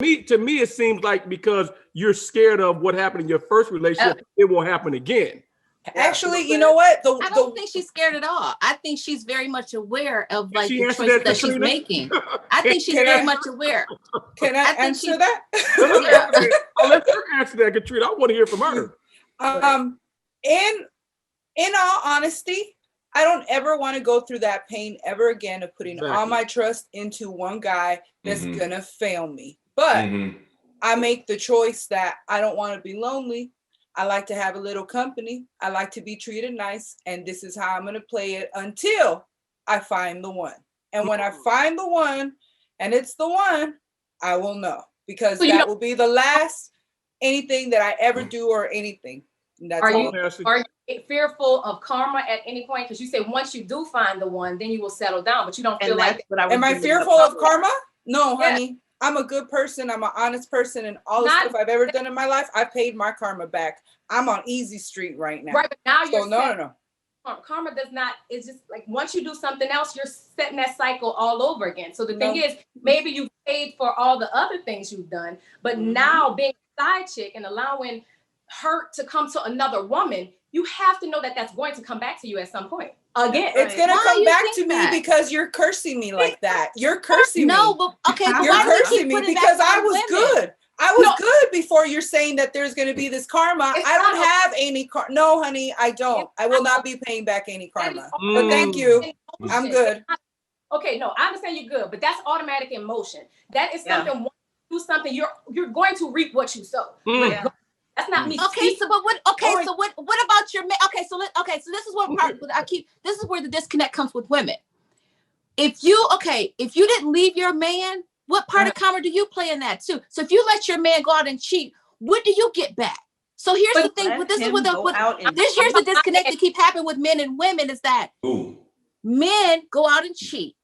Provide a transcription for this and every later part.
To me, it seems like because you're scared of what happened in your first relationship, it will happen again. Actually, you know what? I don't think she's scared at all. I think she's very much aware of like the choices that she's making. I think she's very much aware. Can I answer that? Let her answer that, Katrina. I want to hear from her. In all honesty, I don't ever want to go through that pain ever again of putting all my trust into one guy that's gonna fail me. But I make the choice that I don't want to be lonely. I like to have a little company. I like to be treated nice. And this is how I'm going to play it until I find the one. And when I find the one, and it's the one, I will know. Because that will be the last anything that I ever do or anything. That's are you fearful of karma at any point? Because you say once you do find the one, then you will settle down. But you don't feel like that. Am I fearful of karma? No, honey. I'm a good person. I'm an honest person, and all the stuff I've ever done in my life, I paid my karma back. I'm on easy street right now. Right, but now you're no. Karma does not. It's just like once you do something else, you're setting that cycle all over again. So the thing is, maybe you paid for all the other things you've done, but now being a side chick and allowing hurt to come to another woman, you have to know that that's going to come back to you at some point. Again, it's gonna come back to me because you're cursing me like that. You're cursing me. No, but okay, you're cursing me because I was good. I was good before you're saying that there's gonna be this karma. I don't have any karma. No, honey, I don't. I will not be paying back any karma. But thank you. I'm good. Okay, no, I understand you're good, but that's automatic emotion. That is something. Once you do something, you're going to reap what you sow. That's not me. Okay, so but what? Okay, so what about your man? Okay, so this is what part This is where the disconnect comes with women. If you didn't leave your man, what part of karma do you play in that too? So if you let your man go out and cheat, what do you get back? So here's the thing. Here's the disconnect that keep happening with men and women is that men go out and cheat.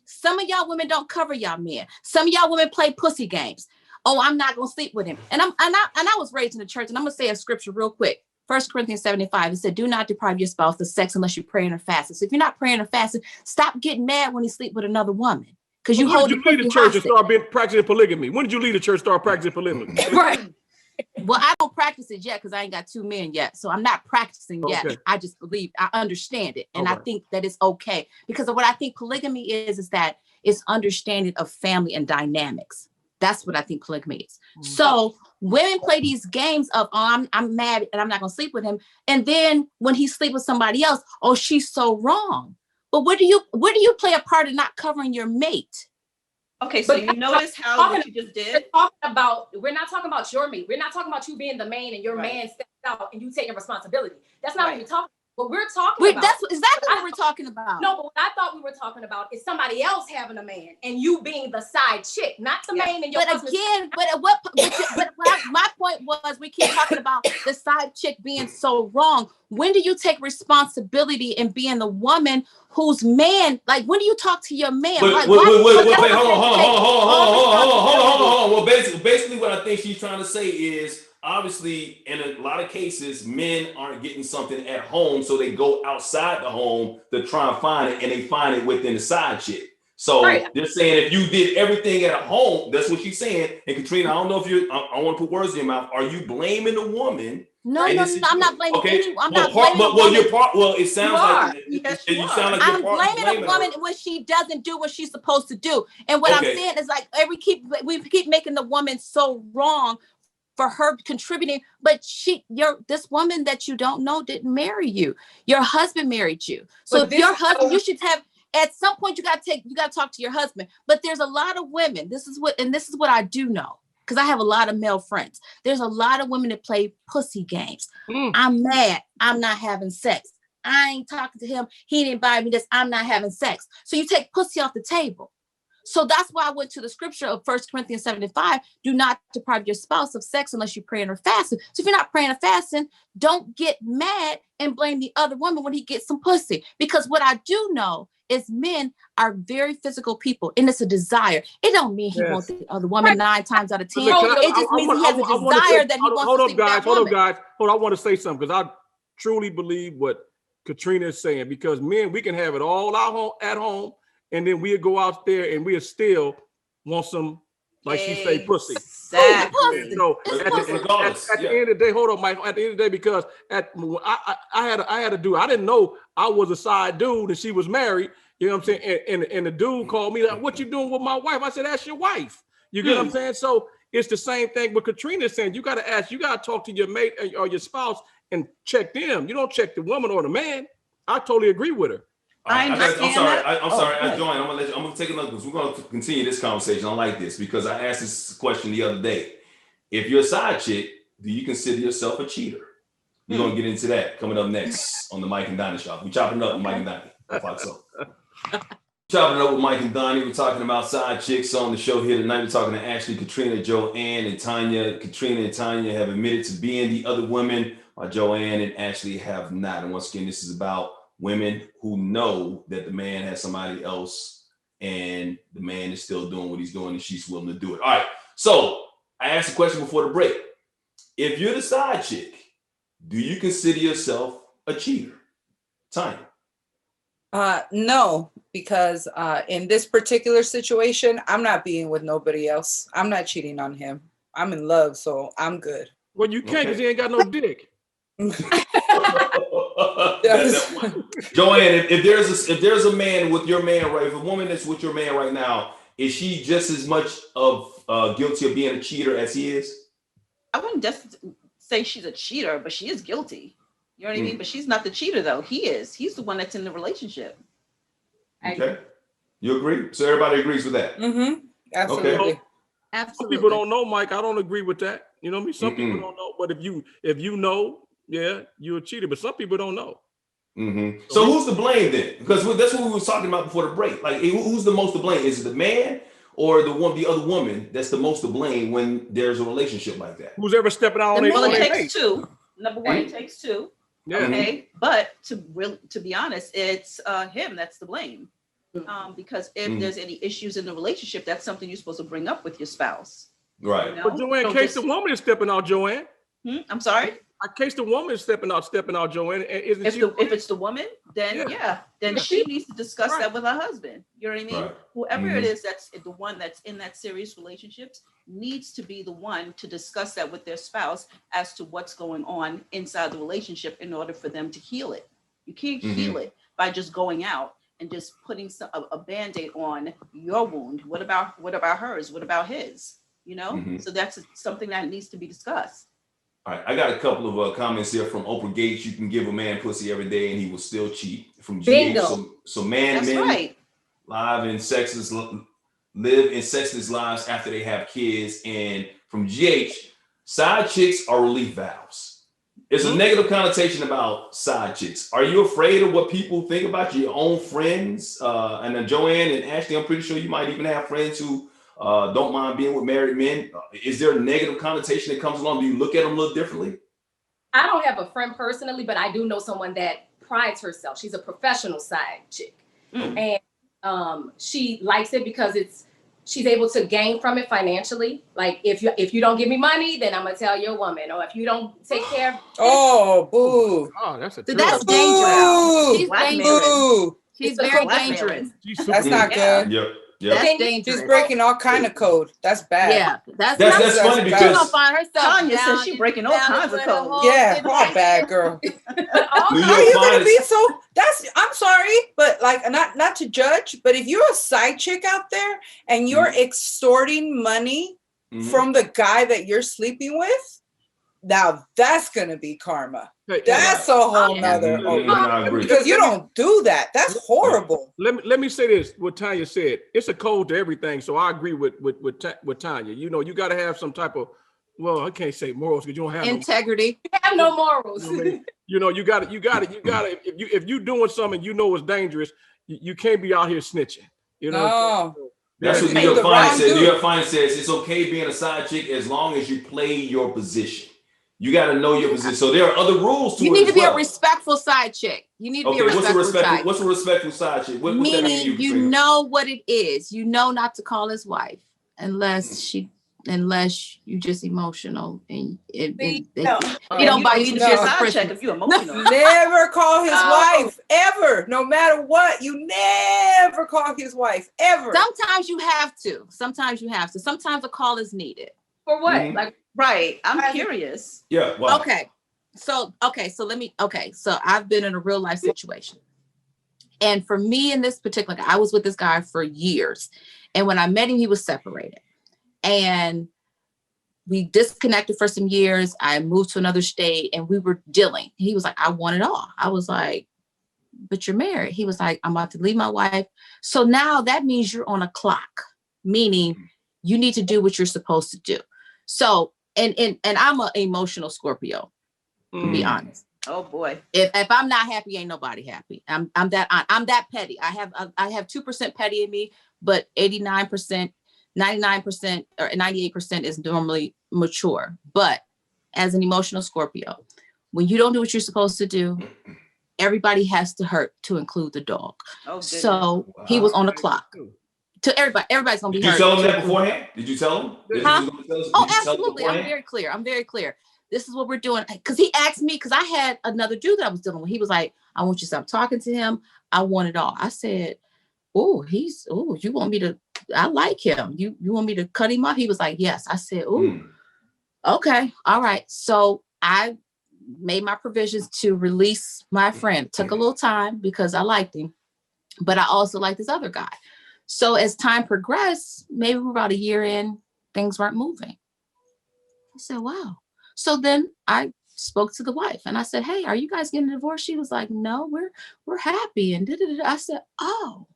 Some of y'all women don't cover y'all men. Some of y'all women play pussy games. Oh, I'm not gonna sleep with him. And I was raised in the church, and I'm gonna say a scripture real quick. 1 Corinthians 7:5. It said, "Do not deprive your spouse of sex unless you're praying or fasting." So if you're not praying or fasting, stop getting mad when you sleep with another woman. Because you hold the leave the church and start practicing polygamy. When did you leave the church and start practicing polygamy? Right. Well, I don't practice it yet because I ain't got 2 men yet. So I'm not practicing yet. I just believe I understand it. And I think that it's okay. Because of what I think polygamy is that it's understanding of family and dynamics. That's what I think polygamy is. So women play these games of, oh, I'm mad and I'm not going to sleep with him. And then when he sleeps with somebody else, oh, she's so wrong. But where do you play a part in not covering your mate? Okay, so you notice what you just did? We're not talking about your mate. We're not talking about you being the main and your man steps out and you taking responsibility. That's not what we're talking about. What we're talking about. That's exactly what we're talking about. No, but what I thought we were talking about is somebody else having a man and you being the side chick, not the main and your husband. My point was we keep talking about the side chick being so wrong. When do you take responsibility in being the woman whose man, like when do you talk to your man? Wait, hold on. Well, basically what I think she's trying to say is, obviously, in a lot of cases, men aren't getting something at home, so they go outside the home to try and find it, and they find it within the side chick. So they're saying if you did everything at home, that's what she's saying. And Katrina, I don't know if I want to put words in your mouth. Are you blaming the woman? No, I'm not blaming anyone. I'm not blaming the woman. Well, it sounds like you sound like I'm blaming a woman when she doesn't do what she's supposed to do. And what I'm saying is like we keep making the woman so wrong for her contributing, but this woman that you don't know didn't marry you. Your husband married you. So if your husband, you should have, at some point you got to talk to your husband. But there's a lot of women. This is what I do know, because I have a lot of male friends. There's a lot of women that play pussy games. I'm mad. I'm not having sex. I ain't talking to him. He didn't buy me this. I'm not having sex. So you take pussy off the table. So that's why I went to the scripture of 1 Corinthians 7:5. Do not deprive your spouse of sex unless you're praying or fasting. So if you're not praying or fasting, don't get mad and blame the other woman when he gets some pussy. Because what I do know is men are very physical people, and it's a desire. It don't mean he wants the other woman 9 times out of 10. It just means he has a desire that he wants to sleep with that woman. Hold on, I want to say something, because I truly believe what Katrina is saying. Because men, we can have it all at home. And then we'll go out there and we'll still want some Like she say, pussy. Exactly. You know, at the end of the day, hold on, Michael. At the end of the day, because I had to do. I didn't know I was a side dude and she was married. You know what I'm saying? And the dude called me like, "What you doing with my wife?" I said, "That's your wife." You get what I'm saying? So it's the same thing with Katrina saying. You got to ask. You got to talk to your mate or your spouse and check them. You don't check the woman or the man. I totally agree with her. I'm sorry, Joanne. I'm gonna take another because we're gonna continue this conversation. I like this because I asked this question the other day. If you're a side chick, do you consider yourself a cheater? We're gonna get into that coming up next on the Mike and Donny Show. We chopping up with Mike and Donny. I thought so. Chopping up with Mike and Donny. We're talking about side chicks on the show here tonight. We're talking to Ashley, Katrina, Joanne, and Tanya. Katrina and Tanya have admitted to being the other women, while Joanne and Ashley have not. And once again, this is about women who know that the man has somebody else and the man is still doing what he's doing and she's willing to do it. All right. So I asked a question before the break. If you're the side chick, do you consider yourself a cheater? Tanya. No, because in this particular situation, I'm not being with nobody else. I'm not cheating on him. I'm in love, so I'm good. Well, you can't because he ain't got no dick. Joanne, if there's a man with your man right, if a woman that's with your man right now, is she just as much of guilty of being a cheater as he is? I wouldn't just say she's a cheater, but she is guilty. You know what I mean? But she's not the cheater though. He is. He's the one that's in the relationship. Okay. You agree? So everybody agrees with that? Mm-hmm. Absolutely. Okay. Absolutely. Some people don't know, Mike. I don't agree with that. You know what I mean? Some people don't know, but if you know, yeah, you're a cheater, but some people don't know. So who's to blame then? Because that's what we was talking about before the break. Like, who's the most to blame? Is it the man or the other woman that's the most to blame when there's a relationship like that? Who's ever stepping out on their Well, it takes two. Number one, it takes two. Yeah. Okay, but to be honest, it's him that's to blame. Because if there's any issues in the relationship, that's something you're supposed to bring up with your spouse. Right. You know? But Joanne, in case the woman is stepping out, Joanne. I'm sorry? In case the woman is stepping out, Joanne. If it's the woman, then then she needs to discuss that with her husband. You know what I mean? Right. Whoever it is that's the one that's in that serious relationship needs to be the one to discuss that with their spouse as to what's going on inside the relationship in order for them to heal it. You can't heal it by just going out and just putting a Band-Aid on your wound. What about hers? What about his? You know? So that's something that needs to be discussed. All right, I got a couple of comments here from Oprah Gates. You can give a man pussy every day and he will still cheat. From GH, so men live in sexless lives after they have kids. And from GH, side chicks are relief valves. It's a negative connotation about side chicks. Are you afraid of what people think about your own friends? And then Joanne and Ashley, I'm pretty sure you might even have friends who don't mind being with married men. Is there a negative connotation that comes along? Do you look at them a little differently? I don't have a friend personally, but I do know someone that prides herself. She's a professional side chick. And she likes it because she's able to gain from it financially. Like if you don't give me money, then I'm gonna tell your woman. Or if you don't take care of boo. Oh, that's that's dangerous. She's dangerous. She's very dangerous. That's not good. Yep. That's dangerous. She's breaking all kind of code. That's bad. Yeah, that's funny because she's gonna find herself Tanya says she's breaking all kinds of code. Yeah, all bad girl. How you gonna be so? I'm sorry, but like not to judge, but if you're a side chick out there and you're extorting money from the guy that you're sleeping with, now that's gonna be karma. That's a whole nother. Because you don't do that. That's horrible. Let me say this. What Tanya said. It's a code to everything. So I agree with Tanya. You know, you got to have some type of. Well, I can't say morals because you don't have integrity. You have no morals. You know, you got to. If you doing something you know is dangerous, you can't be out here snitching. You know. No. That's what New York Finance says. New York Finance says it's okay being a side chick as long as you play your position. You got to know your position. So there are other rules to it. You need to be a respectful side chick. You need to be a respectful side. What's a respectful side chick? Meaning you know what it is. You know not to call his wife unless she unless you just emotional and you don't buy you side check if you're emotional. Never call his wife ever, no matter what. You never call his wife ever. Sometimes you have to. Sometimes a call is needed. For what? Mm-hmm. Like, right. I'm curious. Yeah. Wow. Okay. So I've been in a real life situation. And for me in this particular, I was with this guy for years. And when I met him, he was separated. And we disconnected for some years. I moved to another state and we were dealing. He was like, I want it all. I was like, but you're married. He was like, I'm about to leave my wife. So now that means you're on a clock, meaning you need to do what you're supposed to do. So, and I'm an emotional Scorpio, to be honest. Oh boy. If I'm not happy, ain't nobody happy. I'm that petty. I have 2% petty in me, but 89%, 99% or 98% is normally mature. But as an emotional Scorpio, when you don't do what you're supposed to do, everybody has to hurt, to include the dog. Oh, so he was on the clock. To everybody, everybody's gonna be hurt. Did you tell him that beforehand? Did you tell him? Oh, absolutely. I'm very clear. This is what we're doing. Because he asked me, because I had another dude that I was dealing with. He was like, I want you to stop talking to him. I want it all. I said, you want me to, I like him. You want me to cut him off? He was like, yes. I said, okay. All right. So I made my provisions to release my friend. Took a little time because I liked him, but I also liked this other guy. So as time progressed, maybe we're about a year in, things weren't moving. I said, wow. So then I spoke to the wife and I said, hey, are you guys getting a divorce? She was like, no, we're happy. And I said, oh,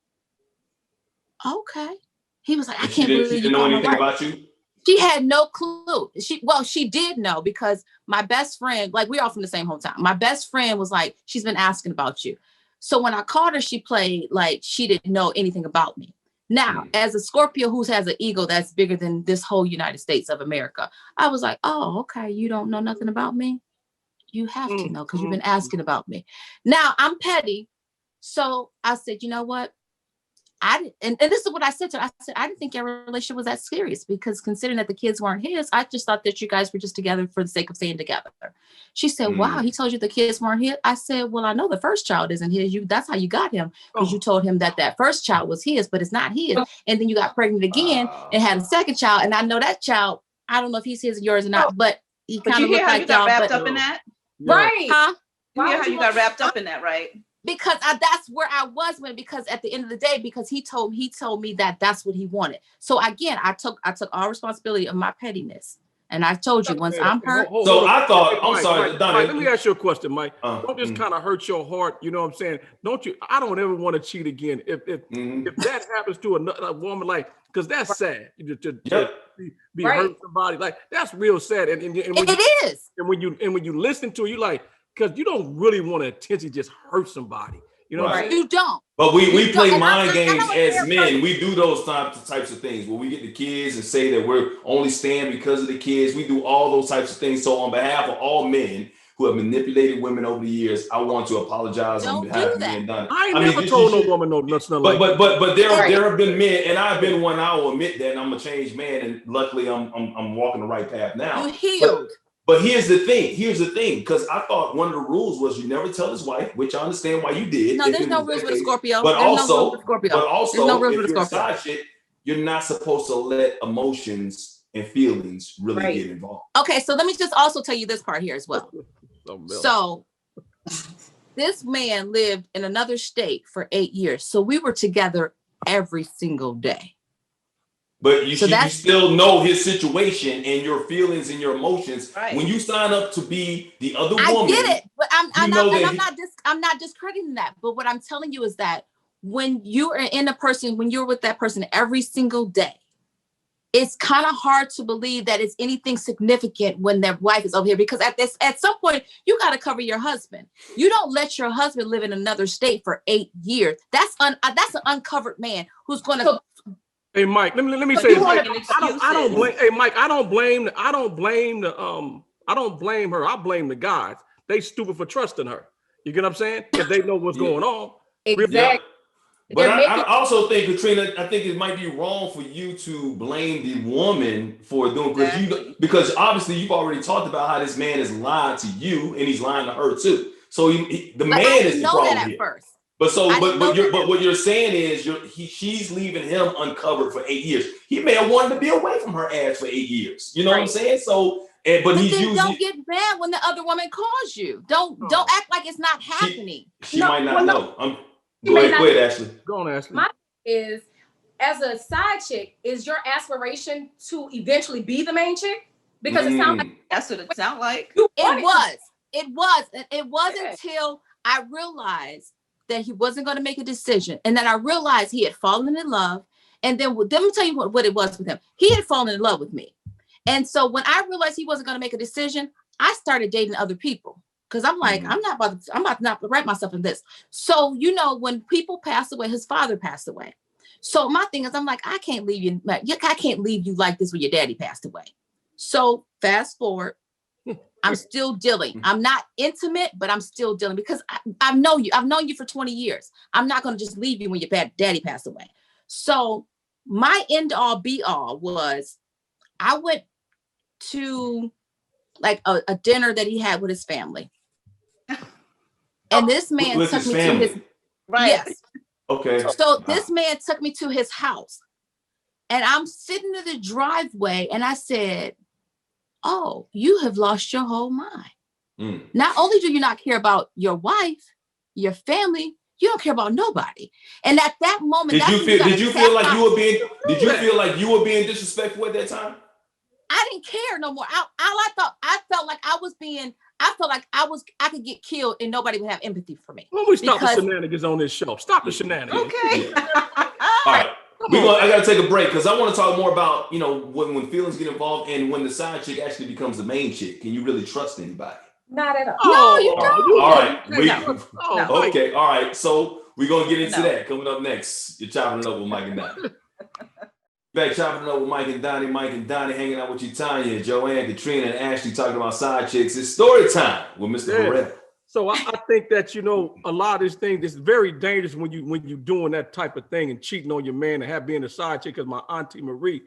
okay. He was like, I can't believe she didn't know anything about you. She had no clue. She did know because my best friend, like we're all from the same hometown. My best friend was like, she's been asking about you. So when I called her, she played like she didn't know anything about me. Now, as a Scorpio who has an ego that's bigger than this whole United States of America, I was like, oh, okay, you don't know nothing about me? You have to know because you've been asking about me. Now, I'm petty. So I said, you know what? And this is what I said to her. I said, I didn't think our relationship was that serious because considering that the kids weren't his, I just thought that you guys were just together for the sake of staying together. She said, wow, he told you the kids weren't his. I said, well, I know the first child isn't his. That's how you got him because you told him that first child was his, but it's not his. And then you got pregnant again and had a second child. And I know that child, I don't know if he's his or yours or not, but he kind of looked like y'all. You got wrapped up in that? Right. Huh? You hear how you got wrapped up in that, right? Because that's where I was when, because at the end of the day, because he told me that that's what he wanted. So again, I took all responsibility of my pettiness. And I told you once I'm hurt. I thought, I'm sorry, Donny. Let me ask you a question, Mike. Don't just kind of hurt your heart. You know what I'm saying? I don't ever want to cheat again. If that happens to a woman, like, because that's sad to be hurt somebody. Like, that's real sad. And it is. And when you listen to it, you like, because you don't really want to intentionally just hurt somebody. You know what I'm saying? You don't. But we play mind games as men. We do those types of things where we get the kids and say that we're only staying because of the kids. We do all those types of things. So on behalf of all men who have manipulated women over the years, I want to apologize on behalf of me and Donny. I ain't never told no woman nothing like that. But there have been men, and I've been one. I will admit that, and I'm a changed man, and luckily I'm walking the right path now. You healed. But here's the thing, because I thought one of the rules was you never tell his wife, which I understand why you did. No, there's no rules with a Scorpio. But also, no rules if you're a side chick, you're not supposed to let emotions and feelings really get involved. Okay, so let me just also tell you this part here as well. So this man lived in another state for 8 years. So we were together every single day. But you still know his situation and your feelings and your emotions. Right. When you sign up to be the other woman, I get it, but I'm not discrediting that. But what I'm telling you is that when you are when you're with that person every single day, it's kind of hard to believe that it's anything significant when their wife is over here, because at some point you got to cover your husband. You don't let your husband live in another state for 8 years. That's an uncovered man who's going to. Hey Mike, let me say this. I don't blame. Hey Mike, I don't blame her. I blame the guys. They stupid for trusting her. You get what I'm saying? If they know what's going on. Exactly. But I also think, Katrina, I think it might be wrong for you to blame the woman for doing, because obviously you've already talked about how this man is lying to you and he's lying to her too. So the man is the problem here. First. But what you're saying is she's leaving him uncovered for 8 years. He may have wanted to be away from her ass for 8 years. You know what I'm saying? So, but he's using. Don't get mad when the other woman calls you. Don't act like it's not happening. She might not know. Go ahead, Ashley. Go on, Ashley. My is, as a side chick, is your aspiration to eventually be the main chick? Because it sounds like that's what it sounds like. It was until I realized that he wasn't going to make a decision, and then I realized he had fallen in love. And then let me tell you what it was with him. He had fallen in love with me, and so when I realized he wasn't going to make a decision, I started dating other people. Because I'm like, I'm about to not write myself in this. So, when people pass away, his father passed away. So my thing is, I'm like, I can't leave you. I can't leave you like this when your daddy passed away. So fast forward, I'm still dealing. I'm not intimate, but I'm still dealing because I know you. I've known you for 20 years. I'm not going to just leave you when your daddy passed away. So my end all be all was I went to like a dinner that he had with his family. And this man took me to his yes. Okay. So this man took me to his house, and I'm sitting in the driveway, and I said, "Oh, you have lost your whole mind. Not only do you not care about your wife, your family, you don't care about nobody." And at that moment, did you feel like you were being disrespectful at that time? I didn't care no more. I felt like I could get killed and nobody would have empathy for me. When we stop the shenanigans on this show, stop the shenanigans. Okay. All right. I got to take a break because I want to talk more about, when feelings get involved and when the side chick actually becomes the main chick. Can you really trust anybody? Not at all. No, you don't. All right. Okay. All right. So we're going to get into that coming up next. You're chopping it up with Mike and Donny. Back chopping it up with Mike and Donny hanging out with you, Tanya, Joanne, Katrina, and Ashley talking about side chicks. It's story time with Mr. Burrell. So I think that, a lot of these things, it's very dangerous when you're doing that type of thing and cheating on your man and being a side chick. Because my auntie Marie,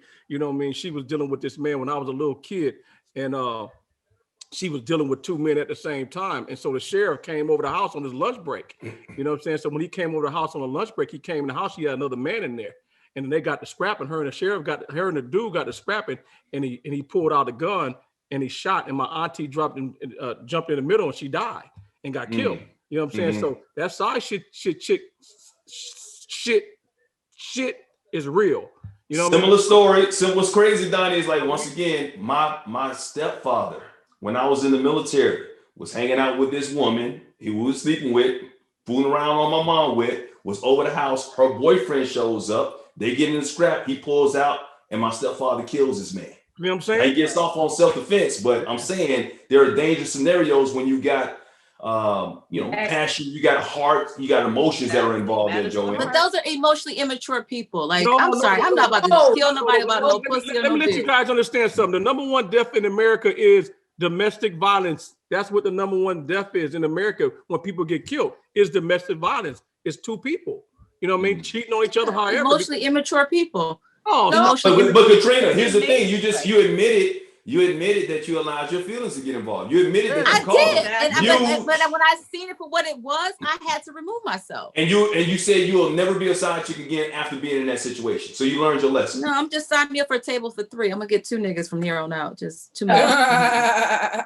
she was dealing with this man when I was a little kid, and she was dealing with two men at the same time. And so the sheriff came over the house on his lunch break. You know what I'm saying? So when he came over the house on a lunch break, he came in the house, he had another man in there. And then they got the scrapping. Her and the dude got the scrapping, and he pulled out a gun and he shot. And my auntie jumped in the middle, and she died and got killed. You know what I'm saying? So that side shit is real. You know, similar story. What's crazy, Donnie, is like, once again, my stepfather, when I was in the military, was hanging out with this woman he was sleeping with, fooling around on my mom with, was over the house. Her boyfriend shows up. They get in the scrap. He pulls out, and my stepfather kills his man. You know what I'm saying? He gets off on self-defense, but I'm saying there are dangerous scenarios when you got, passion, you got heart, you got emotions that are involved in, Joanne. But those are emotionally immature people. Like, I'm sorry, I'm not about to kill nobody about no pussy. Let me let you guys understand something. The number one death in America is domestic violence. That's what the number one death is in America when people get killed. Is domestic violence. It's two people. You know what I mean? Cheating on each other, however. Emotionally immature people. Oh, no. But Katrina, here's the thing. You admitted that you allowed your feelings to get involved. You admitted that you caused it. But when I seen it for what it was, I had to remove myself. And you said you will never be a side chick again after being in that situation. So you learned your lesson. No, I'm just signing me up for a table for 3. I'm gonna get 2 niggas from here on out. Just 2 minutes. I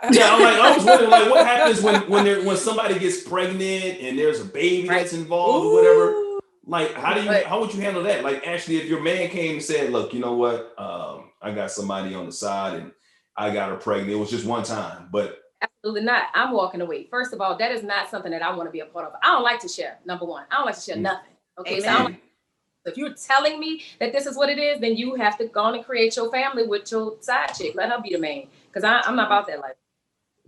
was wondering, what happens when somebody gets pregnant and there's a baby that's involved or whatever. Like, how would you handle that? Like, actually, if your man came and said, "Look, you know what? I got somebody on the side and I got her pregnant. It was just one time," but absolutely not. I'm walking away. First of all, that is not something that I want to be a part of. I don't like to share. Number one, I don't like to share nothing. Okay, so if you're telling me that this is what it is, then you have to go on and create your family with your side chick. Let her be the main, because I'm not about that life.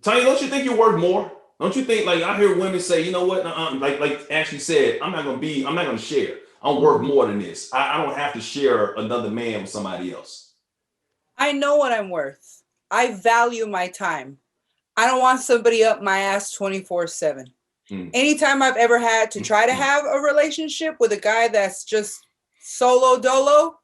Tanya, don't you think you're worth more? Don't you think, like, I hear women say, you know what, like Ashley said, I'm not gonna share. I'm worth more than this. I don't have to share another man with somebody else. I know what I'm worth. I value my time. I don't want somebody up my ass 24/7. Anytime I've ever had to try to have a relationship with a guy that's just solo dolo,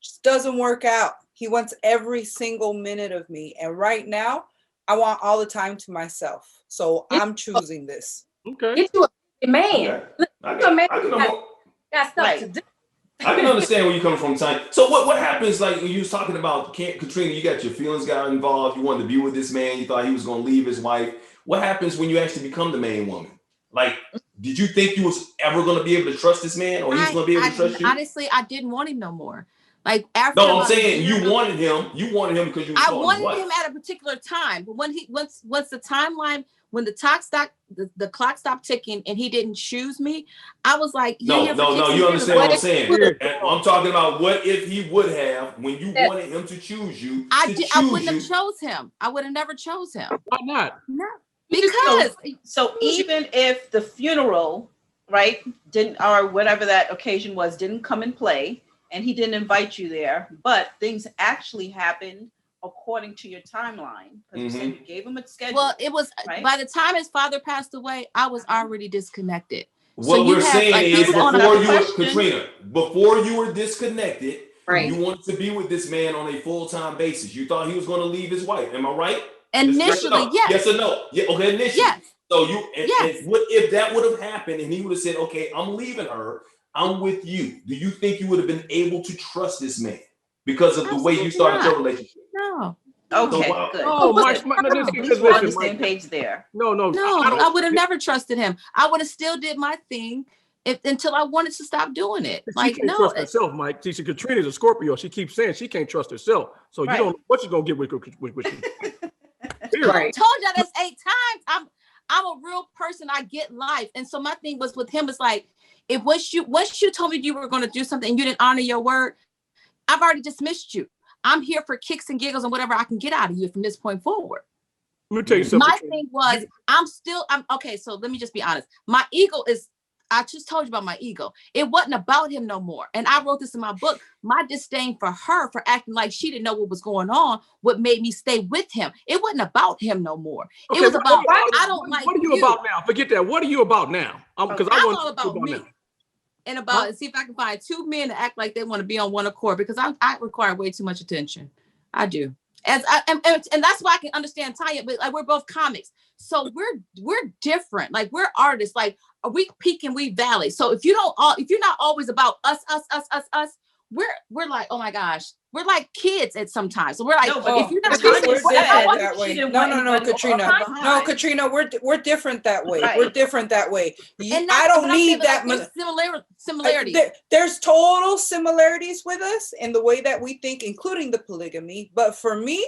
just doesn't work out. He wants every single minute of me. And right now, I want all the time to myself. So I'm choosing this. Okay. Get you a man. I can understand where you're coming from, Tanya. So what happens, like when you was talking about Katrina, you got your feelings got involved, you wanted to be with this man, you thought he was going to leave his wife. What happens when you actually become the main woman? Like, did you think you was ever going to be able to trust this man, or he's going to be able to trust you? Honestly, I didn't want him no more. Like after I'm saying you wanted him because you. I wanted him at a particular time, but when once the timeline, when the clock stopped ticking and he didn't choose me, I was like, no, you understand what I'm saying? I'm talking about what if he would have, when you wanted him to choose you. I wouldn't have chose him. I would have never chose him. Why not? No, because so even if the funeral, right, didn't, or whatever that occasion was, didn't come in play, and he didn't invite you there, but things actually happened according to your timeline, because you said you gave him a schedule. Well, it was by the time his father passed away, I was already disconnected. What we're saying is before you were disconnected, you wanted to be with this man on a full-time basis. You thought he was going to leave his wife. Am I right? Initially, yes. Yes or no? Yeah, okay, initially. Yes. So and what if that would have happened and he would have said, okay, I'm leaving her, I'm with you. Do you think you would have been able to trust this man because of the way you started your relationship? No. Okay, so, good. Oh, we're on the same page there. No, I would have never trusted him. I would have still did my thing until I wanted to stop doing it. She can't trust herself, Mike. See, Katrina's a Scorpio. She keeps saying she can't trust herself. So you don't know what she's gonna get with you. I told y'all this 8 times. I'm a real person. I get life. And so my thing was with him is like, once you told me you were going to do something and you didn't honor your word, I've already dismissed you. I'm here for kicks and giggles and whatever I can get out of you from this point forward. Let me tell you something. My thing was, I'm okay. So let me just be honest. My ego is, I just told you about my ego. It wasn't about him no more. And I wrote this in my book. My disdain for her for acting like she didn't know what was going on, what made me stay with him. It wasn't about him no more. Okay, it was about, what are you about now? Forget that. What are you about now? Because I'm all about me. Now. And see if I can find 2 men to act like they want to be on one accord, because I require way too much attention. I do. And that's why I can understand Tanya, but like we're both comics. So we're different. Like we're artists. Like we peak and we valley. So if you're not always about us, we're like, oh my gosh, we're like kids at sometimes. So we're like, if you're not that way. No, Katrina. No, Katrina, we're different that way. Right. We're different that way. I don't need that much similarity. There's total similarities with us in the way that we think, including the polygamy. But for me,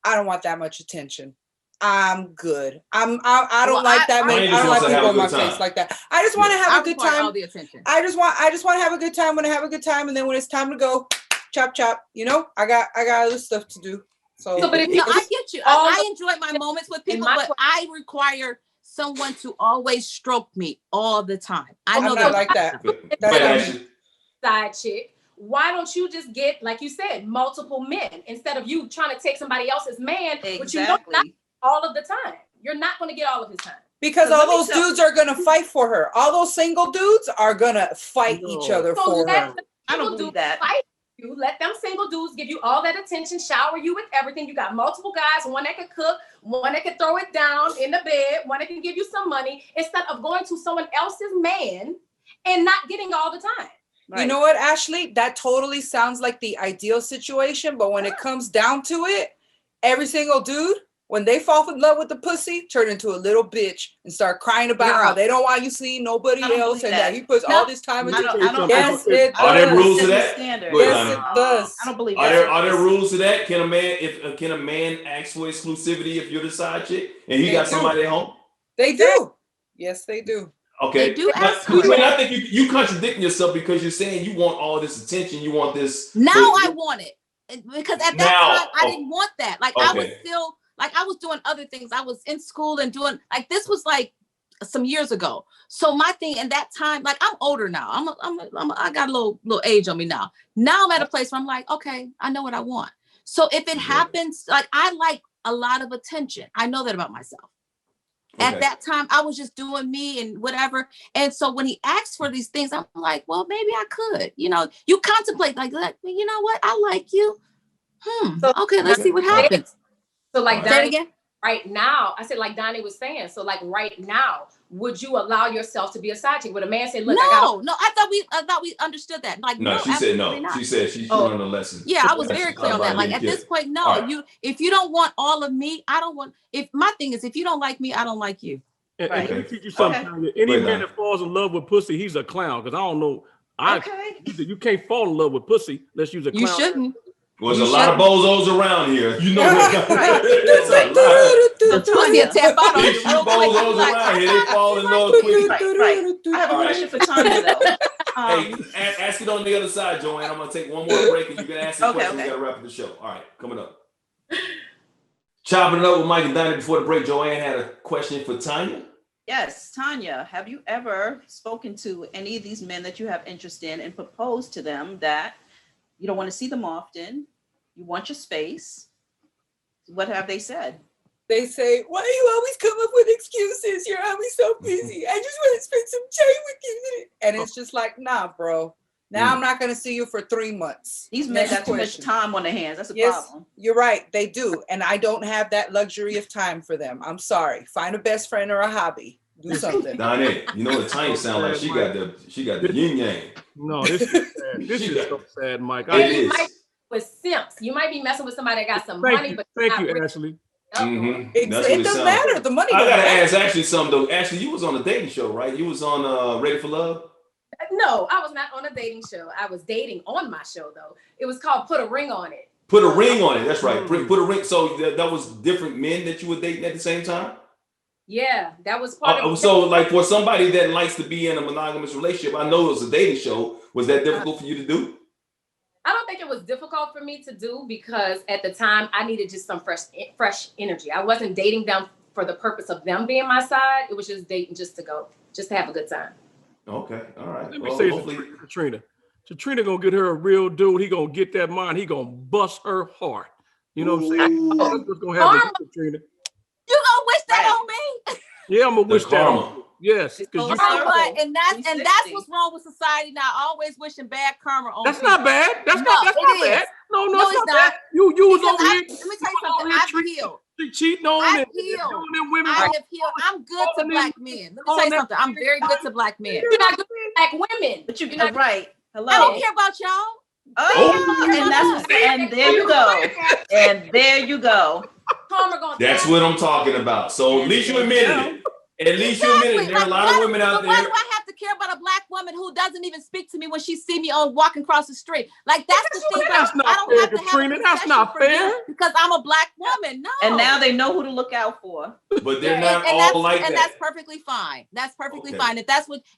I don't want that much attention. I'm good. I don't like that many. I don't like people in my face like that. I just want to have a good time. All the attention. I just want to have a good time. When I have a good time, and then when it's time to go, chop chop. I got other stuff to do. So but I get you. I enjoy my moments with people, but I require someone to always stroke me all the time. I know that like that. That's side chick. Why don't you just get, like you said, multiple men instead of you trying to take somebody else's man, which you don't not all of the time. You're not going to get all of his time. Because all those dudes are going to fight for her. All those single dudes are going to fight each other for her. I don't believe that. Fight you. Let them single dudes give you all that attention, shower you with everything. You got multiple guys, one that can cook, one that can throw it down in the bed, one that can give you some money, instead of going to someone else's man and not getting all the time. Right. You know what, Ashley? That totally sounds like the ideal situation, but when it comes down to it, every single dude, when they fall in love with the pussy, turn into a little bitch and start crying about how they don't want you see nobody else and that he puts all this time into it. Yes, it does. Are there rules to that? Yes, it does. I don't believe that. Are there rules to that? Can a man ask for exclusivity if you're the side chick and he got somebody at home? They do. Yes, they do. Okay. They do ask I think you contradicting yourself because you're saying you want all this attention. You want this. Now I want it. Because at that time, I didn't want that. Like I was still, like I was doing other things. I was in school and doing, like this was like some years ago. So my thing in that time, like I'm older now. I got a little age on me now. Now I'm at a place where I'm like, okay, I know what I want. So if it happens, like I like a lot of attention. I know that about myself. At that time, I was just doing me and whatever. And so when he asked for these things, I'm like, well, maybe I could. You know, you contemplate like, you know what? I like you. So, okay, let's see what happens. So like Donny, again? Right now, I said like Donny was saying. So like right now, would you allow yourself to be a side chick? Would a man say, "Look, I thought we understood that." Like, no, she said no. Not. She said she learned a lesson. Yeah, I was very clear on that. Like at this point, no. Right. If you don't want all of me, I don't want. If my thing is, if you don't like me, I don't like you. And let me teach you something. Any man that falls in love with pussy, he's a clown. Because I don't know. You can't fall in love with pussy unless you're a clown. You shouldn't. There's a lot of bozos around here. You know what? The pussy tap out on you. Bozos around here. They fall in love quick. Right. I have a question for Tanya though. Hey, ask it on the other side, Joanne. I'm gonna take one more break and you can ask the question. We gotta wrap up the show. All right, coming up. Chopping it up with Mike and Donny before the break. Joanne had a question for Tanya. Yes, Tanya, have you ever spoken to any of these men that you have interest in and proposed to them that you don't want to see them often, you want your space? What have they said? They say, why do you always come up with excuses? You're always so busy. I just want to spend some time with you. And it's just like, nah, bro. Now I'm not going to see you for 3 months. These men got too much time on their hands. That's a problem. You're right. They do. And I don't have that luxury of time for them. I'm sorry. Find a best friend or a hobby. Do something. Donny, you know what Tanya sound like? She got the yin yang. No, this is sad. This is so sad, Mike. You might be with simps. You might be messing with somebody that got some money, but thank you, Ashley. Mm-hmm. It doesn't matter. The money. I gotta ask Ashley something though. Ashley, you was on a dating show, right? You was on Ready for Love. No, I was not on a dating show. I was dating on my show though. It was called Put a Ring on It. Put a ring on it. That's right. Put a ring. So that was different men that you were dating at the same time. Yeah, that was part of. So, like for somebody that likes to be in a monogamous relationship, I know it was a dating show. Was that difficult for you to do? I don't think it was difficult for me to do because at the time I needed just some fresh energy. I wasn't dating them for the purpose of them being my side. It was just dating just to have a good time. Okay, all right. Let me say Katrina. Katrina gonna get her a real dude. He gonna get that mind. He gonna bust her heart. You know what I'm saying? That's what's gonna happen, Katrina. You gonna wish that on me? Yeah, I'm gonna wish that on you. Yes, and that's what's wrong with society now. Always wishing bad karma on. That's not bad. That's not bad. No, it's not bad. You was over here. Let me tell you something. I've healed. Cheating on I've healed. Women. I have healed. I'm good to black men. Let me tell you something. I'm very good to black men. You're not good to black women, but you're not right. Hello. I don't care about y'all. And there you go. And there you go. That's what I'm talking about. So at least you admitted it. At least you admitted it. There are a lot of women out there. Why do I have to care about a black woman who doesn't even speak to me when she see me on walking across the street? Like that's the thing. That's not fair, Katrina. That's not fair. Because I'm a black woman. No. And now they know who to look out for. But they're not all like that. And that's perfectly fine. That's perfectly fine.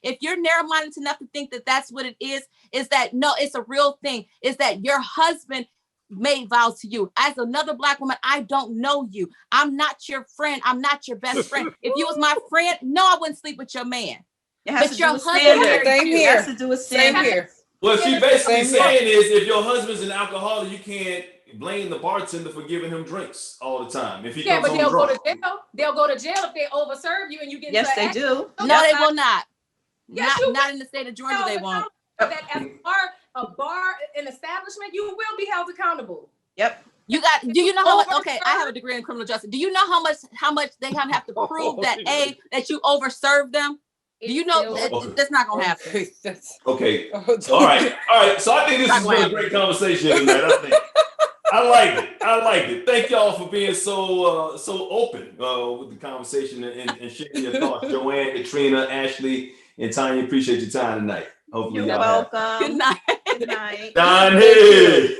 If you're narrow-minded enough to think that that's what it is that no, it's a real thing. Is that your husband made vows to you. As another black woman, I don't know you. I'm not your friend. I'm not your best friend. If you was my friend, no, I wouldn't sleep with your man. But your husband has to do with standard. What she basically saying is if your husband's an alcoholic, you can't blame the bartender for giving him drinks all the time. If he comes home they'll drunk. go to jail. They'll go to jail if they overserve you and you get. Yes, they do. No, they will not. Not in the state of Georgia. They won't. That as a bar, an establishment, you will be held accountable. Yep. Do you know how much? Okay, I have a degree in criminal justice. Do you know how much they have to prove that you overserved them? Do you know that's not gonna happen? Okay. All right. So I think this has been a great conversation tonight. I liked it. Thank y'all for being so open with the conversation and sharing your thoughts. Joanne, Katrina, Ashley, and Tanya, appreciate your time tonight. Hopefully you're welcome. Good night. Good night. Donny.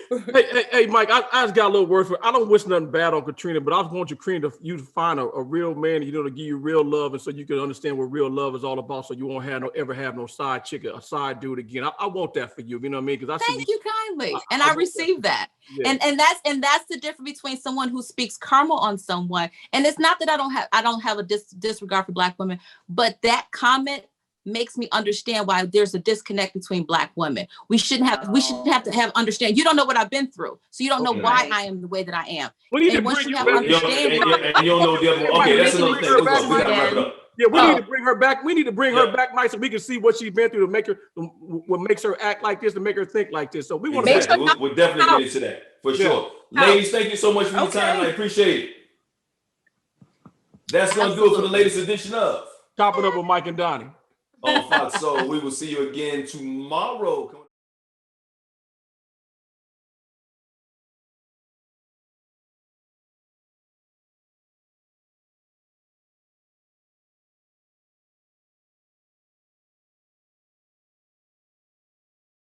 Hey, Mike, I just got a little word for. I don't wish nothing bad on Katrina, but I just want you to find a real man, to give you real love, and so you can understand what real love is all about. So you won't ever have no side chick, a side dude again. I want that for you. You know what I mean? Because thank you kindly, and I received that. Yeah. And that's the difference between someone who speaks karma on someone, and it's not that I don't have a disregard for black women, but that comment makes me understand why there's a disconnect between Black women. We shouldn't have to have understand. You don't know what I've been through, so you don't know why I am the way that I am. We need and to once bring you you have back. understanding, and you don't know the other one. Okay, that's another thing. We gotta wrap it up. Yeah, we need to bring her back. We need to bring her back, Mike, so we can see what she's been through to make her, what makes her act like this, to make her think like this. So we want to. Exactly. We'll definitely get into that for sure. Ladies, thank you so much for your time. I appreciate it. That's gonna do it for the latest edition of Chopping Up with Mike and Donny on Fox. So we will see you again tomorrow.